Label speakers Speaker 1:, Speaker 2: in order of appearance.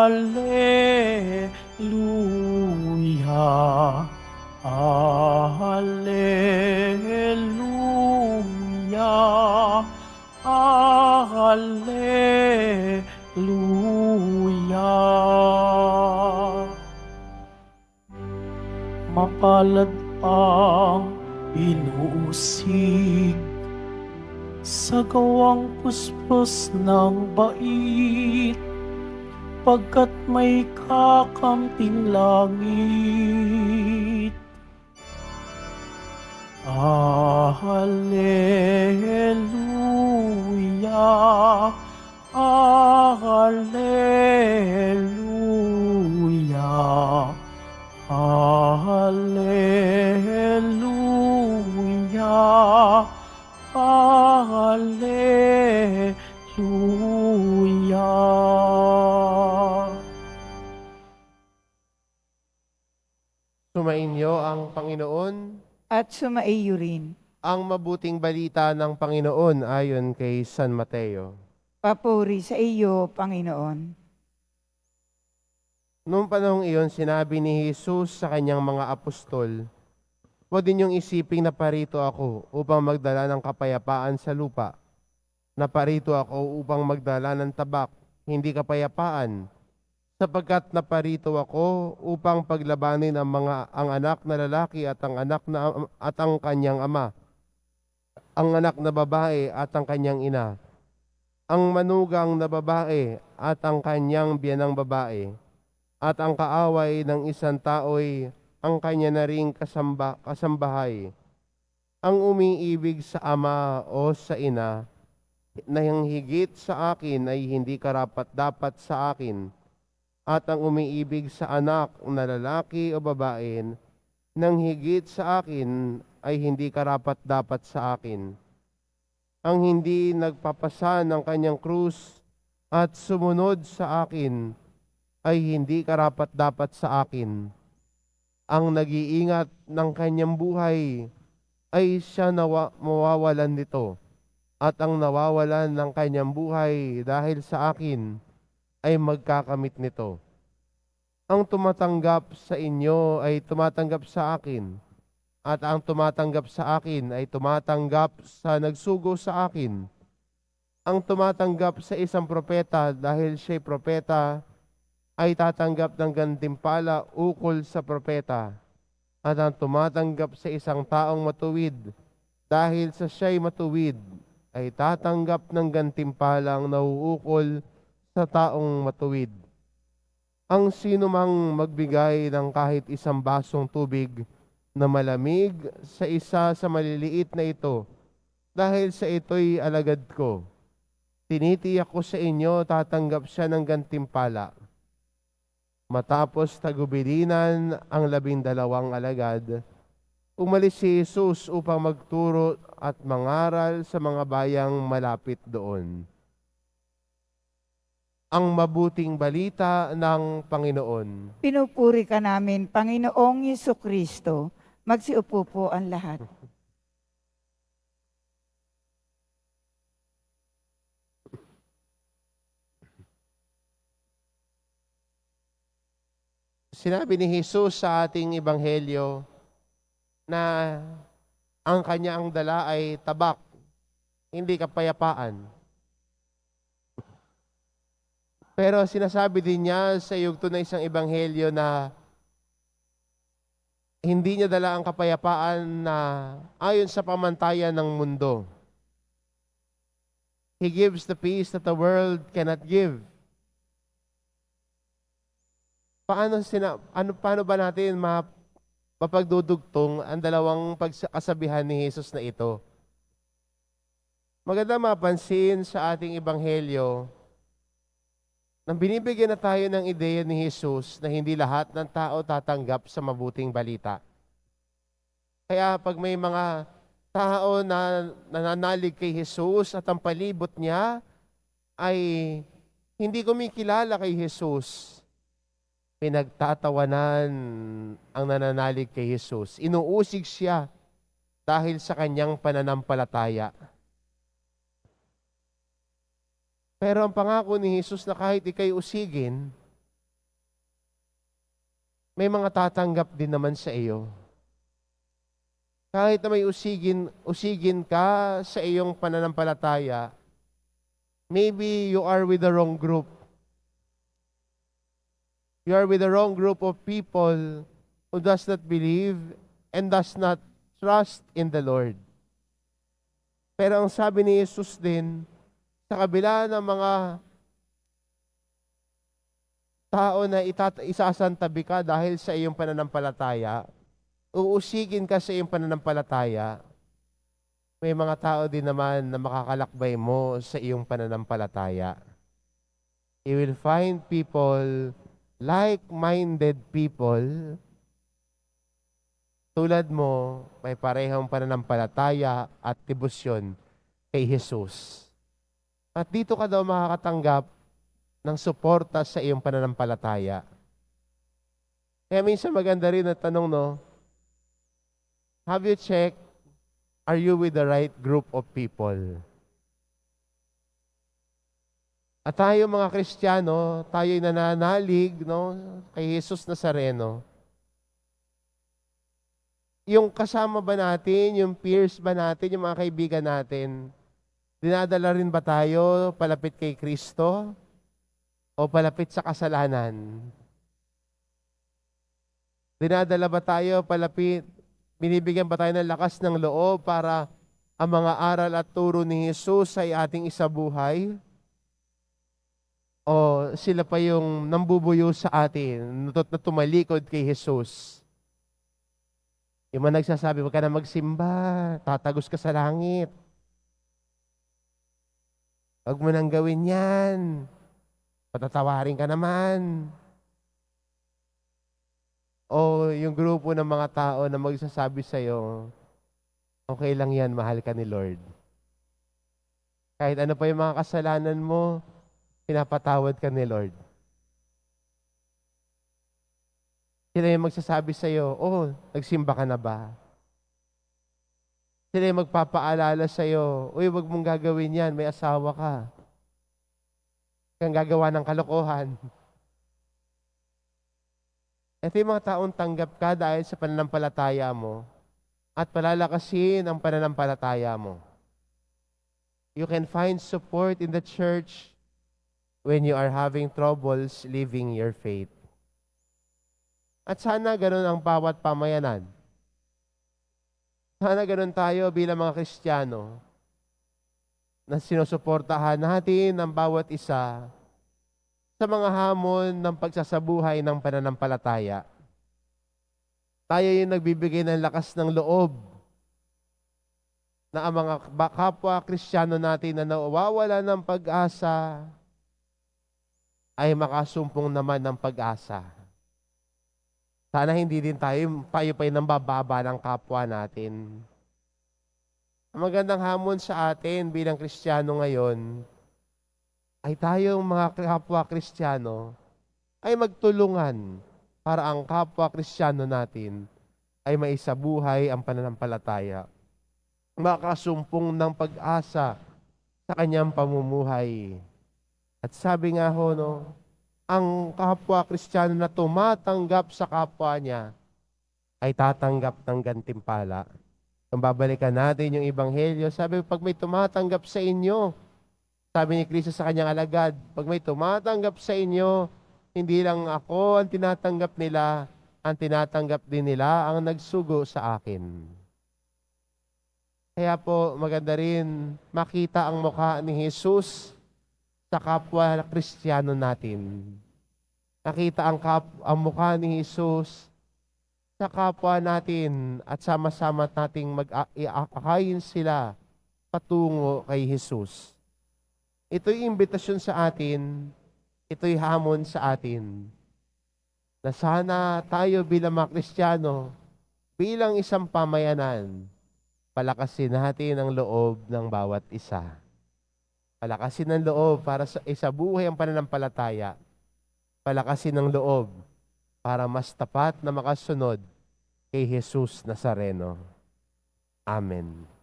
Speaker 1: Alleluia, Alleluia, Alleluia. Mapalad ang inuusig sa gawang puspos ng bait, pagkat may kakamting langit. Alleluia, Alleluia, Alleluia, Alleluia.
Speaker 2: Sumainyo ang Panginoon.
Speaker 3: At sumaiyo rin.
Speaker 2: Ang mabuting balita ng Panginoon ayon kay San Mateo.
Speaker 3: Papuri sa iyo, Panginoon.
Speaker 2: Noong panahong iyon, sinabi ni Jesus sa kanyang mga apostol, "Huwag ninyong isiping naparito ako upang magdala ng kapayapaan sa lupa. Naparito ako upang magdala ng tabak, hindi kapayapaan. Sapagkat naparito ako upang paglabanin ang anak na lalaki at ang kanyang ama, ang anak na babae at ang kanyang ina, ang manugang na babae at ang kanyang biyanang babae, at ang kaaway ng isang tao'y ang kanya na ring kasambahay. Ang umiibig sa ama o sa ina na higit sa akin ay hindi karapat-dapat sa akin, at ang umiibig sa anak na lalaki o babae nang higit sa akin ay hindi karapat-dapat sa akin. Ang hindi nagpapasa ng kanyang krus at sumunod sa akin ay hindi karapat-dapat sa akin. Ang nag-iingat ng kanyang buhay ay siya mawawalan nito, at ang nawawalan ng kanyang buhay dahil sa akin ay magkakamit nito. Ang tumatanggap sa inyo ay tumatanggap sa akin, at ang tumatanggap sa akin ay tumatanggap sa nagsugo sa akin. Ang tumatanggap sa isang propeta dahil siya'y propeta ay tatanggap ng gantimpala ukol sa propeta, at ang tumatanggap sa isang taong matuwid dahil sa siya'y matuwid ay tatanggap ng gantimpalang nauukol sa taong matuwid. Ang sino mang magbigay ng kahit isang basong tubig na malamig sa isa sa maliliit na ito, dahil sa ito'y alagad ko, tinitiyak ko sa inyo, tatanggap siya ng gantimpala. Matapos tagubilinan ang 12 alagad, umalis si Jesus upang magturo at mangaral sa mga bayang malapit doon. Ang mabuting balita ng Panginoon.
Speaker 3: Pinupuri ka namin, Panginoong Yesukristo. Magsiupo po ang lahat.
Speaker 2: Sinabi ni Jesus sa ating ebanghelyo na ang kanyang dala ay tabak, hindi kapayapaan. Pero sinasabi din niya sa yugto na isang ebanghelyo na hindi niya dala ang kapayapaan na ayon sa pamantayan ng mundo. He gives the peace that the world cannot give. Paano ba natin mapagdudugtong ang dalawang pagkasabihan ni Jesus na ito? Maganda mapansin sa ating ebanghelyo nang binibigyan na tayo ng ideya ni Jesus na hindi lahat ng tao tatanggap sa mabuting balita. Kaya pag may mga tao na nananalig kay Jesus at ang palibot niya ay hindi kumikilala kay Jesus, pinagtatawanan ang nananalig kay Jesus. Inuusig siya dahil sa kanyang pananampalataya. Pero ang pangako ni Jesus na kahit ikay usigin, may mga tatanggap din naman sa iyo. Kahit na may usigin ka sa iyong pananampalataya, maybe you are with the wrong group. You are with the wrong group of people who does not believe and does not trust in the Lord. Pero ang sabi ni Jesus din, sa kabila ng mga tao na isasantabi ka dahil sa iyong pananampalataya, uusigin ka sa iyong pananampalataya, may mga tao din naman na makakalakbay mo sa iyong pananampalataya. You will find people, like-minded people, tulad mo, may parehong pananampalataya at debosyon kay Jesus. At dito ka daw makakatanggap ng suporta sa iyong pananampalataya. Kaya minsan maganda rin na tanong, no? Have you checked, are you with the right group of people? At tayo mga Kristiyano, tayo'y nananalig, no, kay Jesus Nazareno. Yung kasama ba natin, yung peers ba natin, yung mga kaibigan natin, dinadala rin ba tayo palapit kay Kristo o palapit sa kasalanan? Dinadala ba tayo palapit, binibigyan ba tayo ng lakas ng loob para ang mga aral at turo ni Jesus ay ating isabuhay? O sila pa yung nambubuyo sa atin, na tumalikod kay Jesus? Yung mga nagsasabi, huwag ka na magsimba, tatagos ka sa langit. Huwag mo nang gawin yan. Patatawarin ka naman. O yung grupo ng mga tao na magsasabi sa'yo, okay lang yan, mahal ka ni Lord. Kahit ano pa yung mga kasalanan mo, pinapatawad ka ni Lord. Sila yung magsasabi sa'yo, oh, nagsimba ka na ba? Sila yung magpapaalala sa'yo, uy, wag mong gagawin yan, may asawa ka. Kang gagawa ng kalokohan. Ito yung mga taong tanggap ka dahil sa pananampalataya mo at palalakasin ang pananampalataya mo. You can find support in the church when you are having troubles living your faith. At sana ganun ang bawat pamayanan. Sana ganun tayo bilang mga Kristiyano na sinusuportahan natin ang bawat isa sa mga hamon ng pagsasabuhay ng pananampalataya. Tayo yung nagbibigay ng lakas ng loob na ang mga kapwa Kristiyano natin na nawawala ng pag-asa ay makasumpong naman ng pag-asa. Sana hindi din tayo pa yung nambababa ng kapwa natin. Ang magandang hamon sa atin bilang Kristiyano ngayon ay tayong mga kapwa Kristiyano ay magtulungan para ang kapwa Kristiyano natin ay maisabuhay ang pananampalataya. Makasumpong ng pag-asa sa kanyang pamumuhay. At sabi nga ho, no, ang kapwa Kristiyano na tumatanggap sa kapwa niya ay tatanggap ng gantimpala. Kung babalikan natin yung Ebanghelyo, sabi, pag may tumatanggap sa inyo, sabi ni Kristo sa kanyang alagad, pag may tumatanggap sa inyo, hindi lang ako ang tinatanggap nila, ang tinatanggap din nila ang nagsugo sa akin. Kaya po maganda rin makita ang mukha ni Jesus sa kapwa Kristiyano natin. Nakita ang mukha ni Jesus sa kapwa natin at sama-sama nating mag-aakayin sila patungo kay Jesus. Ito'y imbitasyon sa atin, ito'y hamon sa atin, na sana tayo bilang mga Kristiyano, bilang isang pamayanan, palakasin natin ang loob ng bawat isa. Palakasin ang loob para sa isabuhay ang pananampalataya. Palakasin ang loob para mas tapat na makasunod kay Jesus Nazareno. Amen.